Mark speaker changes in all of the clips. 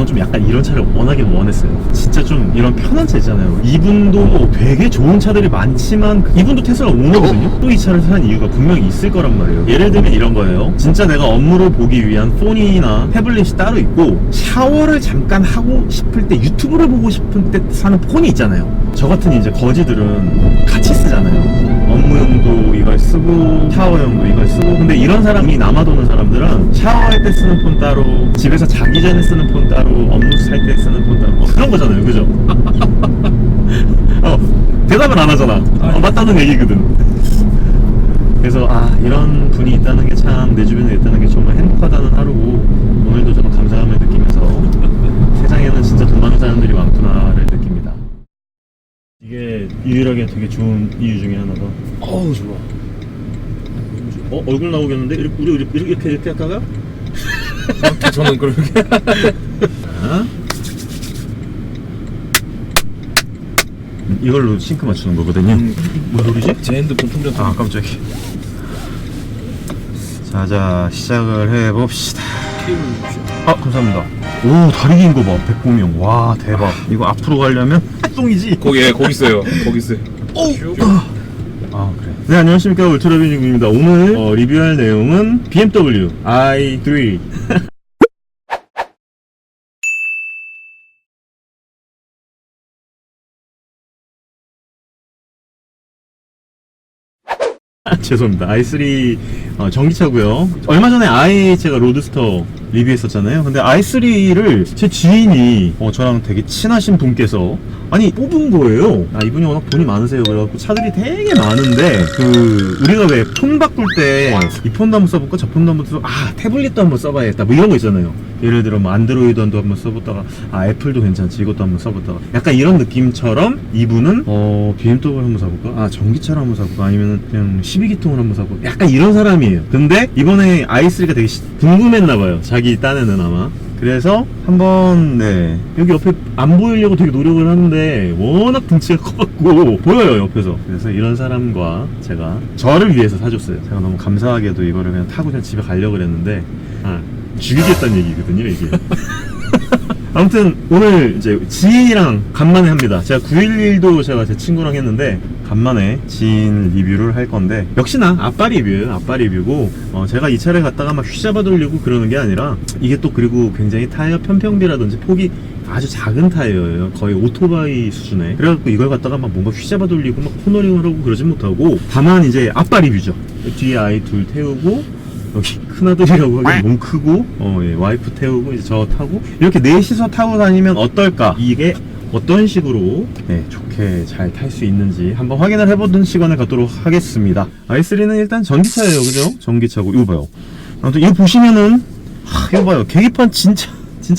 Speaker 1: 저는 좀 약간 이런 차를 원하긴 원했어요. 진짜 좀 이런 편한 차 있잖아요. 이분도 되게 좋은 차들이 많지만 이분도 테슬라 오너거든요. 또 이 차를 산 이유가 분명히 있을 거란 말이에요. 예를 들면 이런 거예요. 진짜 내가 업무를 보기 위한 폰이나 태블릿이 따로 있고 샤워를 잠깐 하고 싶을 때, 유튜브를 보고 싶을 때 사는 폰이 있잖아요. 저 같은 이제 거지들은 같이 쓰잖아요. 업무용도 이걸 쓰고 샤워용도 이걸 쓰고. 근데 이런 사람이 남아도는 사람들은 샤워할 때 쓰는 폰 따로, 집에서 자기 전에 쓰는 폰 따로, 업무 할 때 쓰는 폰 따로, 뭐 그런 거잖아요. 그죠? 대답을 안 하잖아. 맞다는 얘기거든. 그래서 이런 분이 있다는 게 참, 내 주변에 있다는 게 정말 행복하다는 하루고, 오늘도 정말 감사함을 느끼면서 세상에는 진짜 돈 많은 사람들이 많구나를 느낍니다. 이게 유일하게 되게 좋은 이유 중에 하나가, 어우 좋아. 얼굴 나오겠는데? 우리 이렇게 할까요?
Speaker 2: 저는 그렇게.
Speaker 1: 이걸로 싱크 맞추는 거거든요. 뭐 소리지?
Speaker 2: 제 핸드폰 충전.
Speaker 1: 깜짝이야. 자, 시작을 해봅시다. 감사합니다. 오, 다리 긴 거 봐. 백봉형. 와, 대박. 이거 앞으로 가려면 똥이지?
Speaker 2: 거기 있어요. 거기 있어요.
Speaker 1: 그래. 네, 안녕하십니까. 울트라비닝입니다. 오늘 리뷰할 내용은 BMW i3. 죄송합니다. i3 전기차고요. 얼마 전에 제가 로드스터 리뷰했었잖아요. 근데 i3를 제 지인이 저랑 되게 친하신 분께서 뽑은 거예요. 이분이 워낙 돈이 많으세요. 그래갖고 차들이 되게 많은데 우리가 왜 폰 바꿀 때 이 폰도 한번 써볼까, 저 폰도 한번 써볼까, 태블릿도 한번 써봐야겠다, 뭐 이런 거 있잖아요. 예를 들어 뭐 안드로이드도 한번 써보다가 애플도 괜찮지, 이것도 한번 써보다가, 약간 이런 느낌처럼 이분은 BMW를 한번 사볼까, 전기차를 한번 사볼까, 아니면 그냥 12기통을 한번 사볼까, 약간 이런 사람이에요. 근데 이번에 i3가 되게 궁금했나봐요. 자기 딴에는 아마. 그래서 한번 여기 옆에 안 보이려고 되게 노력을 하는데 워낙 등치가 커갖고 보여요, 옆에서. 그래서 이런 사람과 제가 저를 위해서 사줬어요. 제가 너무 감사하게도 이거를 그냥 타고 그냥 집에 가려고 그랬는데 죽이겠다는 얘기거든요, 이게. 아무튼 오늘 이제 지인이랑 간만에 합니다. 제가 911도 제가 제 친구랑 했는데 간만에 지인 리뷰를 할 건데, 역시나 아빠 리뷰예요. 아빠 리뷰고 제가 이 차를 갖다가 막 휘잡아 돌리고 그러는 게 아니라, 이게 또 그리고 굉장히 타이어 편평비라든지 폭이 아주 작은 타이어예요. 거의 오토바이 수준에. 그래갖고 이걸 갖다가 막 뭔가 휘잡아 돌리고 막 코너링을 하고 그러진 못하고, 다만 이제 아빠 리뷰죠. 뒤에 아이 둘 태우고, 여기 큰아들이라고 하기엔 몸 크고 와이프 태우고 이제 저 타고 이렇게 넷이서 타고 다니면 어떨까, 이게 어떤 식으로 좋게 잘 탈 수 있는지 한번 확인을 해보는 시간을 갖도록 하겠습니다. i3는 일단 전기차예요. 그죠? 전기차고. 이거 봐요. 아무튼 이거 보시면은 이거 봐요. 계기판 진짜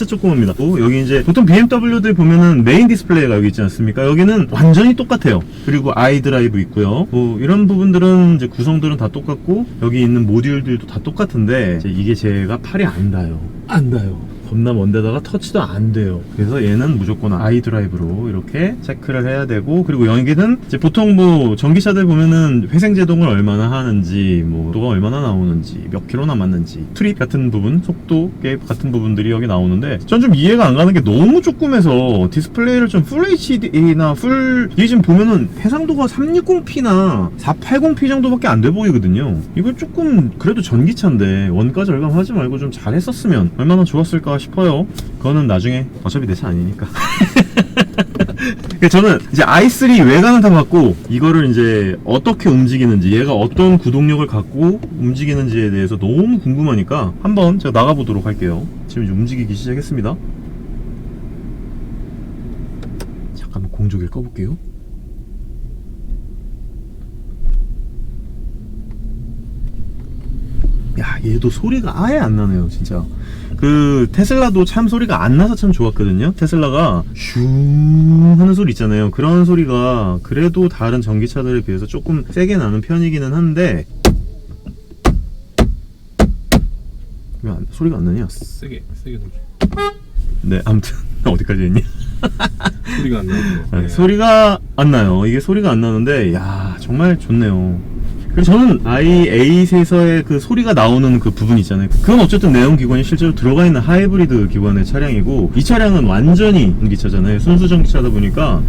Speaker 1: 조그맣니다. 여기 이제 보통 BMW들 보면은 메인 디스플레이가 여기 있지 않습니까? 여기는 완전히 똑같아요. 그리고 아이드라이브 있고요. 이런 부분들은 이제 구성들은 다 똑같고, 여기 있는 모듈들도 다 똑같은데, 이게 제가 팔이 안 닿아요. 겁나 먼데다가 터치도 안 돼요. 그래서 얘는 무조건 아이드라이브로 이렇게 체크를 해야 되고, 그리고 여기는 이제 보통 뭐 전기차들 보면은 회생제동을 얼마나 하는지, 뭐 속도가 얼마나 나오는지, 몇 킬로 남았는지, 트립 같은 부분, 속도 갭 같은 부분들이 여기 나오는데, 전 좀 이해가 안 가는 게 너무 조그매서 디스플레이를 좀 풀 HD나 이게 지금 보면은 해상도가 360p나 480p 정도밖에 안 돼 보이거든요. 이걸 조금 그래도 전기차인데 원가 절감하지 말고 좀 잘했었으면 얼마나 좋았을까 싶어요. 그거는 나중에, 어차피 내 차 아니니까. 저는 이제 i3 외관은 다 봤고, 이거를 이제 어떻게 움직이는지, 얘가 어떤 구동력을 갖고 움직이는지에 대해서 너무 궁금하니까 한번 제가 나가보도록 할게요. 지금 이제 움직이기 시작했습니다. 잠깐만 공조기를 꺼볼게요. 야, 얘도 소리가 아예 안 나네요, 진짜. 테슬라도 참 소리가 안 나서 참 좋았거든요. 테슬라가 슝 하는 소리 있잖아요. 그런 소리가 그래도 다른 전기차들에 비해서 조금 세게 나는 편이기는 한데, 왜 소리가 안 나냐?
Speaker 2: 세게 소리.
Speaker 1: 네, 아무튼 어디까지 했니?
Speaker 2: 소리가 안 나요.
Speaker 1: 소리가 안 나요. 이게 소리가 안 나는데, 야, 정말 좋네요. 그리고 저는 i8에서의 그 소리가 나오는 그 부분 있잖아요. 그건 어쨌든 내연 기관이 실제로 들어가 있는 하이브리드 기관의 차량이고, 이 차량은 완전히 전기차잖아요. 순수 전기차다 보니까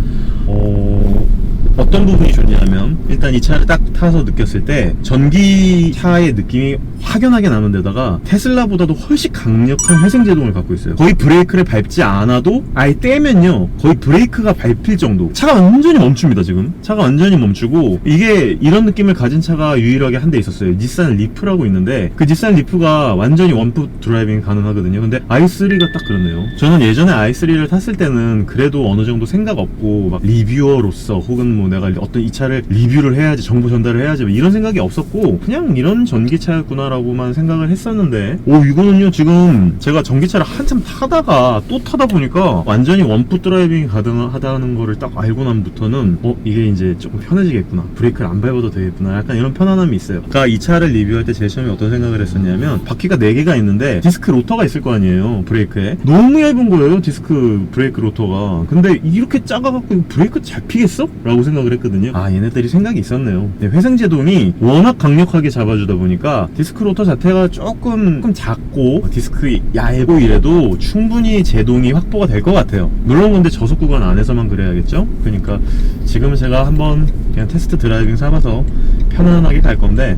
Speaker 1: 어떤 부분이 좋냐면, 일단 이 차를 딱 타서 느꼈을 때 전기차의 느낌이 확연하게 나는 데다가 테슬라보다도 훨씬 강력한 회생제동을 갖고 있어요. 거의 브레이크를 밟지 않아도 아예 떼면요 거의 브레이크가 밟힐 정도. 차가 완전히 멈춥니다. 지금 차가 완전히 멈추고, 이게 이런 느낌을 가진 차가 유일하게 한 대 있었어요. 닛산 리프라고 있는데, 그 닛산 리프가 완전히 원풋 드라이빙 가능하거든요. 근데 i3가 딱 그렇네요. 저는 예전에 i3를 탔을 때는 그래도 어느 정도 생각 없고, 막 리뷰어로서 혹은 뭐 내가 어떤 이 차를 리뷰를 해야지, 정보 전달을 해야지, 이런 생각이 없었고 그냥 이런 전기차였구나 라고만 생각을 했었는데, 이거는요 지금 제가 전기차를 한참 타다가 또 타다 보니까 완전히 원풋 드라이빙이 가능하다는 거를 딱 알고 난부터는 이게 이제 조금 편해지겠구나, 브레이크를 안 밟아도 되겠구나, 약간 이런 편안함이 있어요. 그러니까 이 차를 리뷰할 때 제일 처음에 어떤 생각을 했었냐면, 바퀴가 4개가 있는데 디스크 로터가 있을 거 아니에요. 브레이크에 너무 얇은 거예요, 디스크 브레이크 로터가. 근데 이렇게 작아갖고 브레이크 잘 피겠어? 라고 생각을 했거든요. 얘네들이 생각이 있었네요. 회생제동이 워낙 강력하게 잡아주다 보니까 디스크 로터 자체가 조금 작고 디스크 얇고 이래도 충분히 제동이 확보가 될 것 같아요. 물론 근데 저속 구간 안에서만 그래야겠죠. 그러니까 지금 제가 한번 그냥 테스트 드라이빙 삼아서 편안하게 갈 건데,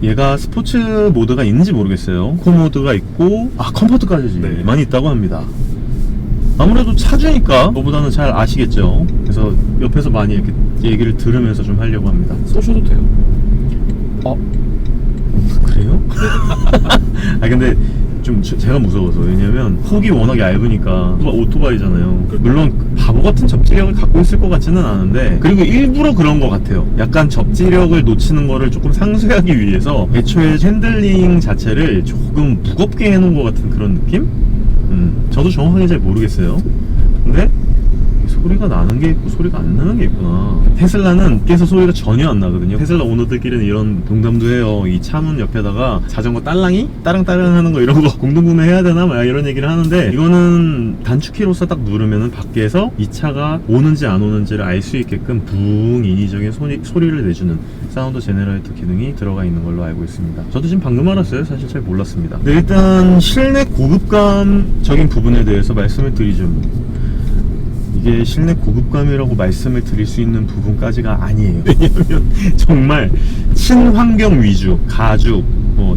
Speaker 1: 얘가 스포츠 모드가 있는지 모르겠어요. 코 모드가 있고 컴포트까지
Speaker 2: 네.
Speaker 1: 많이 있다고 합니다. 아무래도 차주니까 저보다는 잘 아시겠죠. 그래서 옆에서 많이 이렇게 얘기를 들으면서 좀 하려고 합니다.
Speaker 2: 쏘셔도 돼요.
Speaker 1: 그래요? 근데 좀 제가 무서워서. 왜냐면 폭이 워낙 얇으니까. 오토바이잖아요. 물론 바보 같은 접지력을 갖고 있을 것 같지는 않은데, 그리고 일부러 그런 것 같아요. 약간 접지력을 놓치는 거를 조금 상쇄하기 위해서 애초에 핸들링 자체를 조금 무겁게 해놓은 것 같은 그런 느낌? 저도 정확하게 잘 모르겠어요. 근데 소리가 나는 게 있고 소리가 안 나는 게 있구나. 테슬라는 깨서 소리가 전혀 안 나거든요. 테슬라 오너들끼리는 이런 농담도 해요. 이 차문 옆에다가 자전거 딸랑이? 따랑따랑 하는 거, 이런 거 공동구매 해야 되나? 이런 얘기를 하는데, 이거는 단축키로서 딱 누르면은 밖에서 이 차가 오는지 안 오는지를 알 수 있게끔 붕 인위적인 소리를 내주는 사운드 제너레이터 기능이 들어가 있는 걸로 알고 있습니다. 저도 지금 방금 알았어요. 사실 잘 몰랐습니다. 네, 일단 실내 고급감적인 부분에 대해서 말씀을 드리죠. 이게 실내 고급감이라고 말씀을 드릴 수 있는 부분까지가 아니에요. 왜냐면 정말 친환경 위주, 가죽,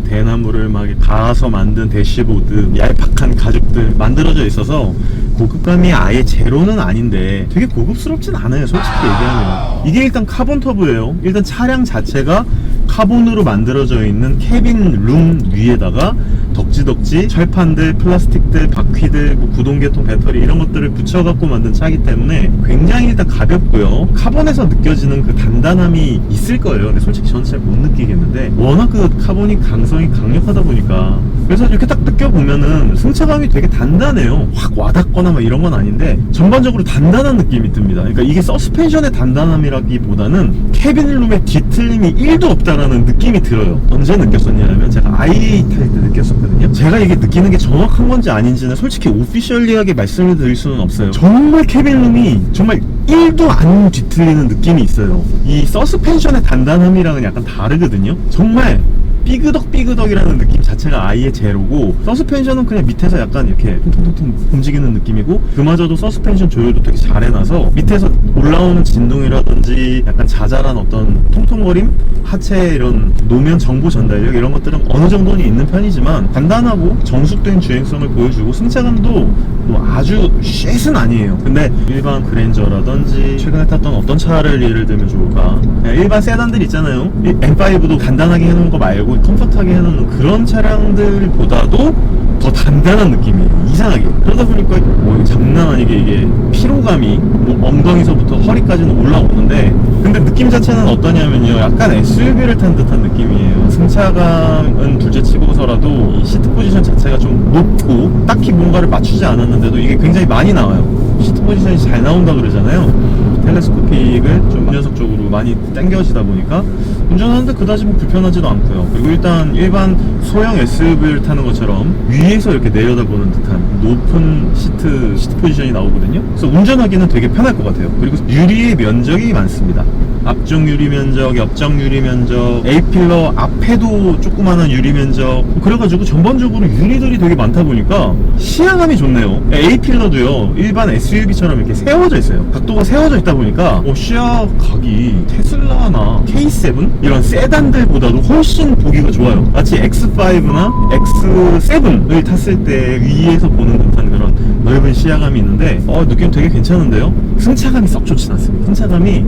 Speaker 1: 대나무를 막 갈아서 만든 대시보드, 얄팍한 가죽들 만들어져 있어서 고급감이 아예 제로는 아닌데 되게 고급스럽진 않아요, 솔직히 얘기하면. 이게 일단 카본 터보예요. 일단 차량 자체가 카본으로 만들어져 있는 캐빈 룸 위에다가 덕지덕지 철판들, 플라스틱들, 바퀴들, 구동계통, 배터리 이런 것들을 붙여갖고 만든 차기 때문에 굉장히 일단 가볍고요. 카본에서 느껴지는 그 단단함이 있을 거예요. 근데 솔직히 저는 잘 못 느끼겠는데, 워낙 그 카본이 강성이 강력하다 보니까. 그래서 이렇게 딱 느껴보면은 승차감이 되게 단단해요. 확 와닿거나 이런 건 아닌데 전반적으로 단단한 느낌이 듭니다. 그러니까 이게 서스펜션의 단단함이라기보다는 캐빈룸의 뒤틀림이 1도 없다라는 느낌이 들어요. 언제 느꼈었냐면 제가 i8 탈 때 느꼈었거든요. 제가 이게 느끼는 게 정확한 건지 아닌지는 솔직히 오피셜리하게 말씀을 드릴 수는 없어요. 정말 캐빈룸이 정말 1도 안 뒤틀리는 느낌이 있어요. 이 서스펜션의 단단함이랑은 약간 다르거든요. 정말 삐그덕삐그덕이라는 느낌 자체가 아예 제로고, 서스펜션은 그냥 밑에서 약간 이렇게 통통통 움직이는 느낌이고, 그마저도 서스펜션 조율도 되게 잘 해놔서 밑에서 올라오는 진동이라든지 약간 자잘한 어떤 통통거림, 하체 이런 노면 정보 전달력 이런 것들은 어느 정도는 있는 편이지만 단단하고 정숙된 주행성을 보여주고, 승차감도 뭐 아주 쉣은 아니에요. 근데 일반 그랜저라든지 최근에 탔던 어떤 차를 예를 들면 좋을까, 일반 세단들 있잖아요. M5도 단단하게 해놓은 거 말고 컴포트하게 해놓는 그런 차량들보다도 더 단단한 느낌이에요, 이상하게. 그러다 보니까 뭐 장난 아니게 이게 피로감이 뭐 엉덩이서부터 허리까지는 올라오는데, 근데 느낌 자체는 어떠냐면요, 약간 SUV를 탄 듯한 느낌이에요. 승차감은 둘째치고서라도 이 시트 포지션 자체가 좀 높고 딱히 뭔가를 맞추지 않았는데도 이게 굉장히 많이 나와요. 시트 포지션이 잘 나온다 그러잖아요. 텔레스코픽을 좀 운전석 쪽으로 많이 당겨지다 보니까 운전하는데 그다지 뭐 불편하지도 않고요. 그리고 일단 일반 소형 SUV를 타는 것처럼 위에서 이렇게 내려다보는 듯한 높은 시트 포지션이 나오거든요. 그래서 운전하기는 되게 편할 것 같아요. 그리고 유리의 면적이 많습니다. 앞쪽 유리 면적, 옆쪽 유리 면적, A필러 앞에도 조그마한 유리 면적, 그래가지고 전반적으로 유리들이 되게 많다 보니까 시야감이 좋네요. A필러도요 일반 SUV처럼 이렇게 세워져 있어요. 각도가 세워져 있다 보니까 시야각이 테슬라나 K7 이런 세단들보다도 훨씬 보기가 좋아요. 마치 X5나 X7을 탔을 때 위에서 보는 듯한 그런 넓은 시야감이 있는데 느낌 되게 괜찮은데요. 승차감이 썩 좋진 않습니다. 승차감이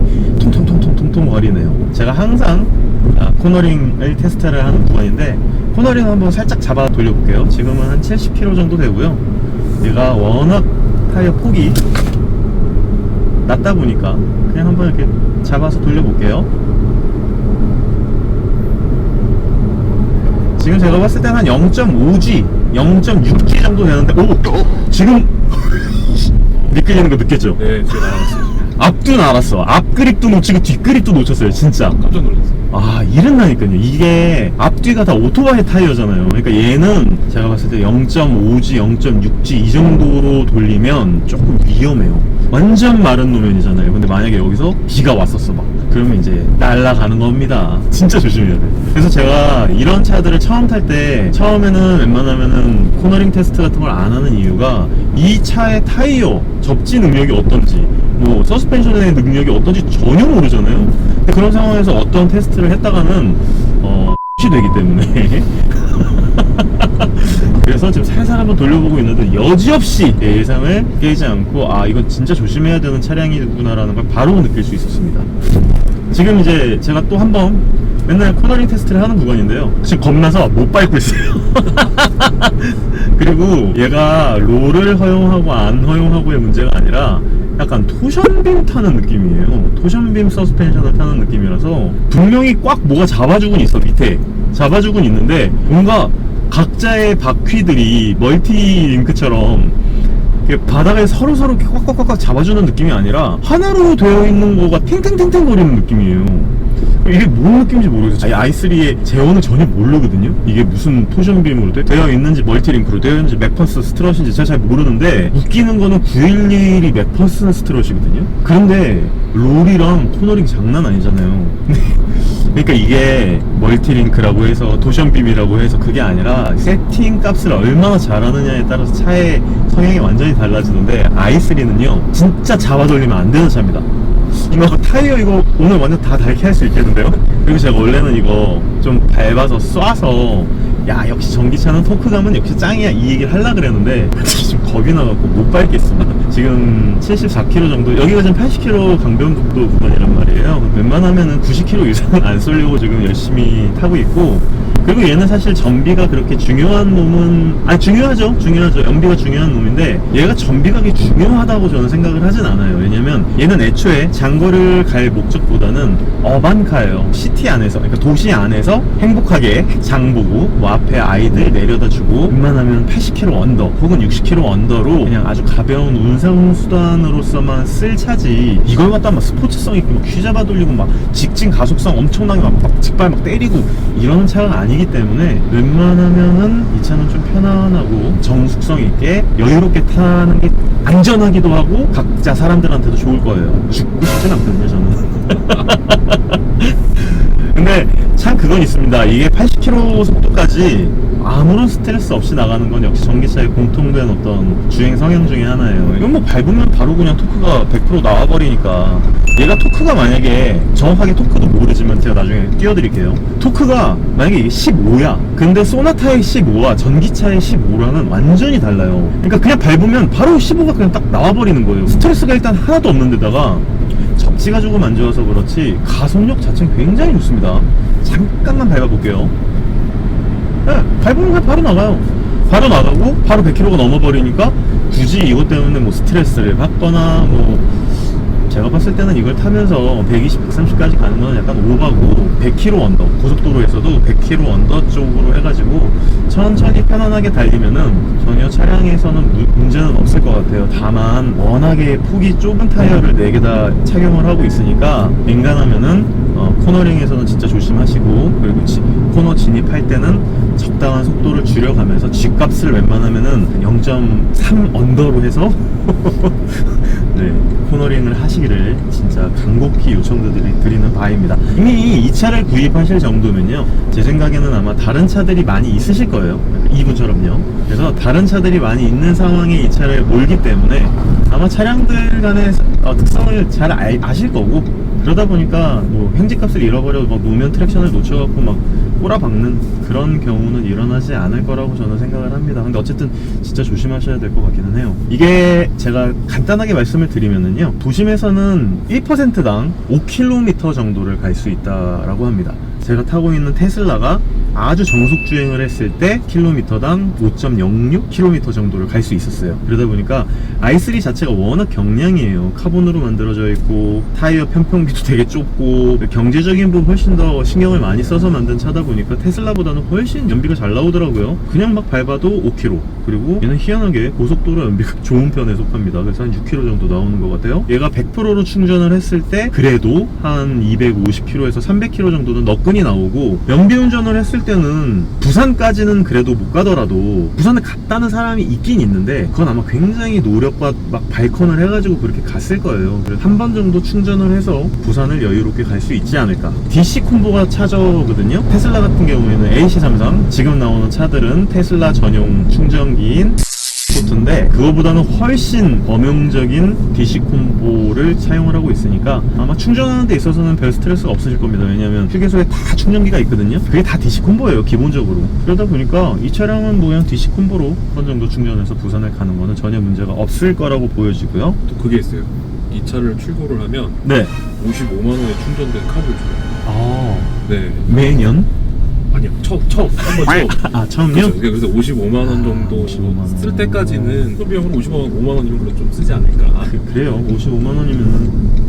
Speaker 1: 통통 거리네요. 제가 항상 코너링을 테스트를 하는 구간인데 코너링을 한번 살짝 잡아 돌려볼게요. 지금은 한 70km 정도 되고요. 얘가 워낙 타이어 폭이 낮다 보니까 그냥 한번 이렇게 잡아서 돌려볼게요. 지금 제가 봤을 때는 한 0.5G, 0.6G 정도 되는데 지금 미끌리는 거 느꼈죠?
Speaker 2: 네, 제가 나왔어요.
Speaker 1: 앞도 날았어. 앞그립도 놓치고 뒷그립도 놓쳤어요. 진짜
Speaker 2: 깜짝 놀랐어요.
Speaker 1: 이랬나니까요. 이게 앞뒤가 다 오토바이 타이어잖아요. 그러니까 얘는 제가 봤을 때 0.5G, 0.6G 이 정도로 돌리면 조금 위험해요. 완전 마른 노면이잖아요. 근데 만약에 여기서 비가 왔었어 막 그러면 이제 날아가는 겁니다. 진짜 조심해야 돼. 그래서 제가 이런 차들을 처음 탈 때 처음에는 웬만하면은 코너링 테스트 같은 걸 안 하는 이유가 이 차의 타이어 접지 능력이 어떤지 뭐 서스펜션의 능력이 어떤지 전혀 모르잖아요. 근데 그런 상황에서 어떤 테스트를 했다가는 X이 되기 때문에 그래서 지금 살살 한번 돌려보고 있는데 여지없이 예상을 깨지 않고 이거 진짜 조심해야 되는 차량이구나 라는 걸 바로 느낄 수 있었습니다. 지금 이제 제가 또 한번 맨날 코너링 테스트를 하는 구간인데요. 지금 겁나서 못 밟고 있어요. 그리고 얘가 롤을 허용하고 안 허용하고의 문제가 아니라 약간 토션빔 타는 느낌이에요. 토션빔 서스펜션을 타는 느낌이라서 분명히 꽉 뭐가 잡아주곤 있어. 밑에 잡아주곤 있는데 뭔가 각자의 바퀴들이 멀티링크처럼 바닥에 서로서로 이렇게 꽉꽉꽉 잡아주는 느낌이 아니라 하나로 되어 있는 거가 탱탱탱탱 거리는 느낌이에요. 이게 뭔 느낌인지 모르겠어요. i3의 제어는 전혀 모르거든요. 이게 무슨 토션빔으로 되어 있는지 멀티링크로 되어 있는지 맥퍼슨 스트럿인지 제가 잘 모르는데 웃기는 거는 911이 맥퍼슨 스트럿이거든요. 그런데 롤이랑 코너링 장난 아니잖아요. 그러니까 이게 멀티링크라고 해서 토션빔이라고 해서 그게 아니라 세팅 값을 얼마나 잘하느냐에 따라서 차의 성향이 완전히 달라지는데 i3는요 진짜 잡아 돌리면 안 되는 차입니다. 이거 타이어 이거 오늘 완전 다 닳게 할 수 있겠는데요? 그리고 제가 원래는 이거 좀 밟아서 쏴서 야 역시 전기차는 토크감은 역시 짱이야 이 얘기를 하려고 그랬는데 지금 겁이 나갖고 못 밟겠습니다. 지금 74km 정도, 여기가 지금 80km 강변북도 구간이란 말이에요. 웬만하면은 90km 이상은 안 쏠려고 지금 열심히 타고 있고, 그리고 얘는 사실 전비가 그렇게 중요한 놈은 중요하죠. 연비가 중요한 놈인데 얘가 전비가 그렇게 중요하다고 저는 생각을 하진 않아요. 왜냐면 얘는 애초에 장거리를 갈 목적보다는 어반카예요. 시티 안에서, 그러니까 도시 안에서 행복하게 장 보고 뭐 앞에 아이들 내려다주고 웬만하면 80km 언더 혹은 60km 언더로 그냥 아주 가벼운 운송수단으로서만 쓸 차지, 이걸 갖다 막 스포츠성 있게 막 휘잡아 돌리고 막 직진 가속성 엄청나게 막 직발 막 때리고 이러는 차가 아니기 때문에 웬만하면은 이 차는 좀 편안하고 정숙성 있게 여유롭게 타는 게 안전하기도 하고 각자 사람들한테도 좋을 거예요. 죽고 싶진 않거든요 저는. 근데 참 그건 있습니다. 이게 80km 속도까지 아무런 스트레스 없이 나가는 건 역시 전기차의 공통된 어떤 주행 성향 중에 하나예요. 이건 뭐 밟으면 바로 그냥 토크가 100% 나와버리니까. 얘가 토크가 만약에 정확하게 토크도 모르지만 제가 나중에 띄워드릴게요. 토크가 만약에 이게 15야. 근데 소나타의 15와 전기차의 15랑은 완전히 달라요. 그러니까 그냥 밟으면 바로 15가 그냥 딱 나와버리는 거예요. 스트레스가 일단 하나도 없는 데다가 접지가 조금 안 좋아서 그렇지 가속력 자체는 굉장히 좋습니다. 잠깐만 밟아볼게요. 네, 밟으면 그냥 바로 나가요. 바로 나가고 바로 100km가 넘어버리니까 굳이 이것 때문에 뭐 스트레스를 받거나 뭐 제가 봤을 때는 이걸 타면서 120, 130까지 가는 건 약간 오바고 100km 언더, 고속도로에서도 100km 언더 쪽으로 해가지고 천천히 편안하게 달리면은 전혀 차량에서는 문제는 없을 것 같아요. 다만 워낙에 폭이 좁은 타이어를 4개 다 착용을 하고 있으니까 민감하면은 코너링에서는 진짜 조심하시고, 그리고 코너 진입할 때는 적당한 속도를 줄여가면서 G값을 웬만하면은 0.3 언더로 해서 네, 코너링을 하시기를 진짜 간곡히 요청드리는 바입니다. 이미 이 차를 구입하실 정도면요, 제 생각에는 아마 다른 차들이 많이 있으실 거예요. 이분처럼요. 그래서 다른 차들이 많이 있는 상황에 이 차를 몰기 때문에 아마 차량들 간의 특성을 잘 아실 거고, 그러다 보니까 뭐 현지값을 잃어버려 막 노면 트랙션을 놓쳐갖고 막 꼬라박는 그런 경우는 일어나지 않을 거라고 저는 생각을 합니다. 근데 어쨌든 진짜 조심하셔야 될 것 같기는 해요. 이게 제가 간단하게 말씀을 드리면은요, 도심에서는 1%당 5km 정도를 갈 수 있다라고 합니다. 제가 타고 있는 테슬라가 아주 정속 주행을 했을 때 킬로미터당 5.06km 정도를 갈 수 있었어요. 그러다 보니까 i3 자체가 워낙 경량이에요. 카본으로 만들어져 있고 타이어 편평비도 되게 좁고 경제적인 부분 훨씬 더 신경을 많이 써서 만든 차다 보니까 테슬라보다는 훨씬 연비가 잘 나오더라고요. 그냥 막 밟아도 5km, 그리고 얘는 희한하게 고속도로 연비가 좋은 편에 속합니다. 그래서 한 6km 정도 나오는 것 같아요. 얘가 100%로 충전을 했을 때 그래도 한 250km에서 300km 정도는 너끈히 나오고, 연비 운전을 했을 때는 부산까지는 그래도 못 가더라도 부산을 갔다는 사람이 있긴 있는데, 그건 아마 굉장히 노력과 막 발컨을 해가지고 그렇게 갔을 거예요. 한 번 정도 충전을 해서 부산을 여유롭게 갈 수 있지 않을까. DC 콤보가 차저거든요. 테슬라 같은 경우에는 AC33, 지금 나오는 차들은 테슬라 전용 충전기인 포트인데 그거보다는 훨씬 범용적인 DC 콤보를 사용을 하고 있으니까 아마 충전하는 데 있어서는 별 스트레스가 없으실 겁니다. 왜냐면 휴게소에 다 충전기가 있거든요. 그게 다 DC 콤보예요, 기본적으로. 그러다 보니까 이 차량은 뭐 그냥 DC 콤보로 어느 정도 충전해서 부산을 가는 거는 전혀 문제가 없을 거라고 보여지고요.
Speaker 2: 또 그게 있어요. 이 차를 출고를 하면
Speaker 1: 네.
Speaker 2: 55만 원에 충전된 카드를 줘요.
Speaker 1: 아,
Speaker 2: 네.
Speaker 1: 매년?
Speaker 2: 아니요, 처음 한번 처음.
Speaker 1: 아, 처음요?
Speaker 2: 그래서 55만 원 정도
Speaker 1: 55만 원.
Speaker 2: 쓸 때까지는 소비용으로 55만 원이면 그래도 좀 쓰지 않을까.
Speaker 1: 그래요. 55만 원이면은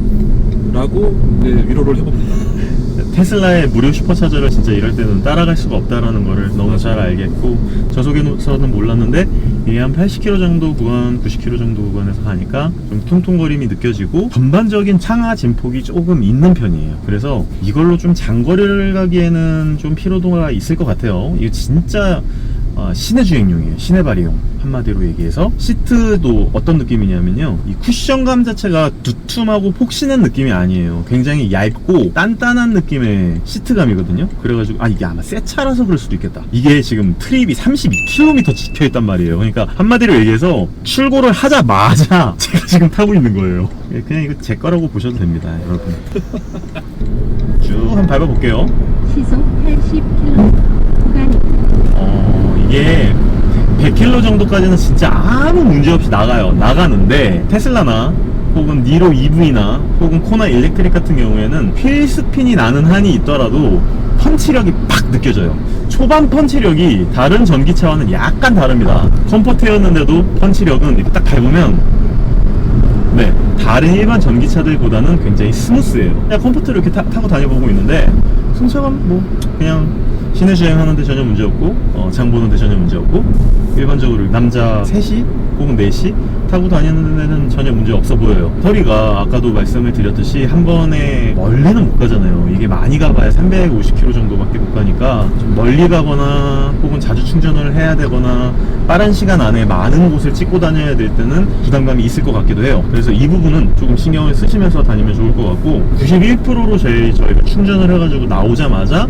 Speaker 2: 라고 네, 위로를 해봅니다.
Speaker 1: 테슬라의 무료 슈퍼차저를 진짜 이럴 때는 따라갈 수가 없다라는 거를 너무 잘 알겠고, 저속에서는 몰랐는데 이게 한 80km 정도 구간, 90km 정도 구간에서 가니까 좀 통통거림이 느껴지고 전반적인 상하 진폭이 조금 있는 편이에요. 그래서 이걸로 좀 장거리를 가기에는 좀 피로도가 있을 것 같아요. 이거 진짜 시내 주행용이에요. 시내 발이용. 한마디로 얘기해서 시트도 어떤 느낌이냐면요, 이 쿠션감 자체가 두툼하고 폭신한 느낌이 아니에요. 굉장히 얇고 단단한 느낌의 시트감이거든요. 그래가지고 이게 아마 새 차라서 그럴 수도 있겠다. 이게 지금 트립이 32km 찍혀있단 말이에요. 그러니까 한마디로 얘기해서 출고를 하자마자 제가 지금 타고 있는 거예요. 그냥 이거 제 거라고 보셔도 됩니다, 여러분. 쭉 한번 밟아볼게요.
Speaker 3: 시속 80km 구간입니다.
Speaker 1: 이게 100km 정도까지는 진짜 아무 문제 없이 나가는데, 테슬라나 혹은 니로 EV나 혹은 코나 일렉트릭 같은 경우에는 휠 스핀이 나는 한이 있더라도 펀치력이 팍 느껴져요. 초반 펀치력이 다른 전기차와는 약간 다릅니다. 컴포트였는데도 펀치력은 이렇게 딱 밟으면 네, 다른 일반 전기차들보다는 굉장히 스무스해요. 그냥 컴포트를 이렇게 타고 다녀보고 있는데 승차감 뭐 그냥 시내 주행하는데 전혀 문제 없고, 장 보는데 전혀 문제 없고, 일반적으로 남자 3시 혹은 4시 타고 다니는 데는 전혀 문제 없어 보여요. 터리가 아까도 말씀을 드렸듯이 한 번에 멀리는 못 가잖아요. 이게 많이 가봐야 350km 정도밖에 못 가니까 좀 멀리 가거나 혹은 자주 충전을 해야 되거나 빠른 시간 안에 많은 곳을 찍고 다녀야 될 때는 부담감이 있을 것 같기도 해요. 그래서 이 부분은 조금 신경을 쓰시면서 다니면 좋을 것 같고, 91%로 저희가 충전을 해가지고 나오자마자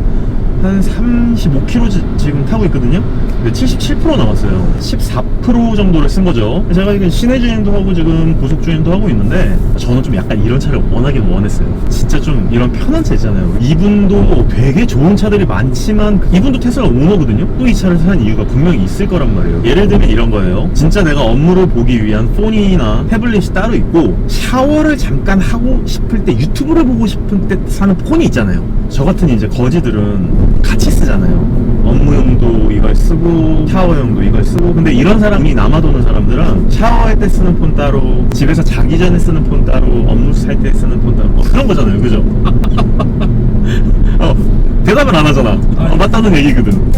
Speaker 1: 한 35km 지금 타고 있거든요. 근데 77% 남았어요. 14% 정도를 쓴 거죠. 제가 이게 시내 주행도 하고 지금 고속 주행도 하고 있는데, 저는 좀 약간 이런 차를 워낙에 원했어요. 진짜 좀 이런 편한 차 있잖아요. 이분도 되게 좋은 차들이 많지만 이분도 테슬라 오너거든요. 또 이 차를 산 이유가 분명히 있을 거란 말이에요. 예를 들면 이런 거예요. 진짜 내가 업무를 보기 위한 폰이나 태블릿이 따로 있고, 샤워를 잠깐 하고 싶을 때, 유튜브를 보고 싶을 때 사는 폰이 있잖아요. 저 같은 이제 거지들은 같이 쓰잖아요. 업무용도 이걸 쓰고 샤워용도 이걸 쓰고. 근데 이런 사람이 남아도는 사람들은 샤워할 때 쓰는 폰 따로, 집에서 자기 전에 쓰는 폰 따로, 업무 할 때 쓰는 폰 따로, 뭐 그런 거잖아요, 그죠? 대답을 안 하잖아. 맞다는 얘기거든.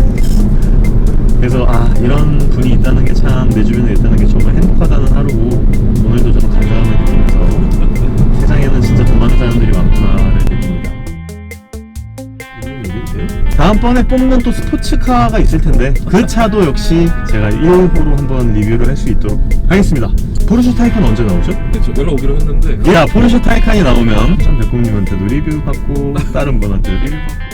Speaker 1: 그래서 이런 분이 있다는 게 참 내 주변에 있다는 게 정말 행복하다는 하루고, 오늘도 좀 감사함을 느끼면서 세상에는 진짜 돈 많은 사람들이 많구나를 느낍니다. 다음번에 뽑는 또 스포츠카가 있을 텐데 그 차도 역시 제가 1호로 한번 리뷰를 할 수 있도록 하겠습니다. 포르쉐 타이칸 언제 나오죠?
Speaker 2: 네, 저 연락 오기로 했는데
Speaker 1: 야, 포르쉐 타이칸이 나오면 참 백곰님한테도 리뷰 받고 다른 분한테도 리뷰 받고